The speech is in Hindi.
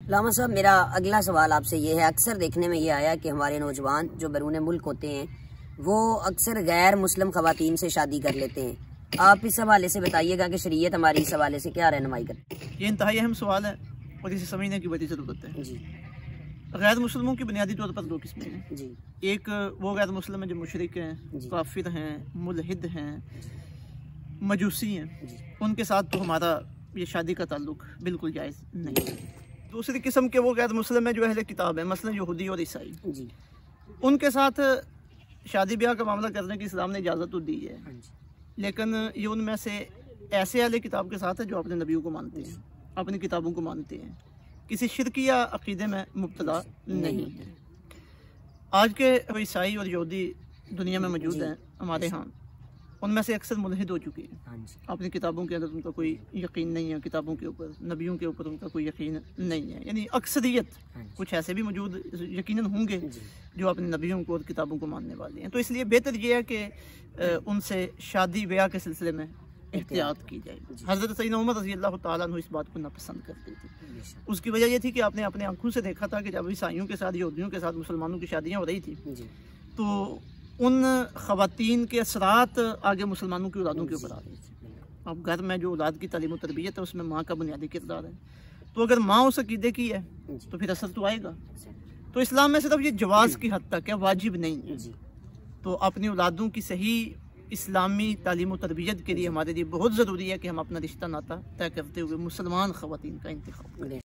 लामा साहब, मेरा अगला सवाल आपसे ये है, अक्सर देखने में ये आया कि हमारे नौजवान जो बैरून मुल्क होते हैं वो अक्सर गैर मुस्लिम खवातीन से शादी कर लेते हैं। आप इस हवाले से बताइएगा कि शरीयत हमारी इस हवाले से क्या रहनुमाई करती है? ये इंतहाई अहम सवाल है और इसे समझने की बड़ी ज़रूरत है जी। गैर मुस्लिमों की बुनियादी तौर पर दो किस्में हैं जी। एक वो गैर मुस्लिम है जो मुशरिक हैं, काफिर हैं, मुलहिद हैं, मजूसी हैं, उनके साथ तो हमारा ये शादी का ताल्लुक बिल्कुल जायज़ नहीं है। दूसरी किस्म के वो गैर मुस्लिम है जो अहले किताब है, मसलन यहूदी और ईसाई जी। उनके साथ शादी ब्याह का मामला करने की इस्लाम ने इजाज़त तो दी है, लेकिन ये उनमें से ऐसे अहले किताब के साथ है जो अपने नबियों को मानते हैं, अपनी किताबों को मानते हैं, किसी शिरकी या अकीदे में मुब्तला नहीं है। आज के ईसाई और यहूदी दुनिया में मौजूद हैं हमारे यहाँ, उनमें से अक्सर मुल्हिद हो चुके हैं। अपनी किताबों के अंदर उनका कोई यकीन नहीं है, किताबों के ऊपर, नबियों के ऊपर उनका कोई यकीन नहीं है। यानी अक्सरियत, कुछ ऐसे भी मौजूद यकीनन होंगे जो अपने नबियों को और किताबों को मानने वाले हैं। तो इसलिए बेहतर यह है कि उनसे शादी ब्याह के सिलसिले में एहतियात की जाए। हज़रत सैयदना उमर रज़ी अल्लाह तआला अन्हु इस बात को नापसंद करते थे। उसकी वजह यह थी कि आपने अपने आंखों से देखा था कि जब ईसाइयों के साथ, यहूदियों के साथ मुसलमानों की शादियाँ हो रही थी तो उन ख़वातीन के असरात आगे मुसलमानों की औलादों के ऊपर आ रही थी। अब घर में जो औलाद की तालीम और तरबियत है उसमें माँ का बुनियादी किरदार है, तो अगर माँ उस अकीदे की है तो फिर असर तो आएगा। तो इस्लाम में सिर्फ ये जवाज़ की हद तक है, वाजिब नहीं है। तो अपनी औलादों की सही इस्लामी तालीम और तरबियत के लिए हमारे लिए बहुत ज़रूरी है कि हम अपना रिश्ता नाता तय करते हुए मुसलमान ख़वातीन का इंतखाब करें।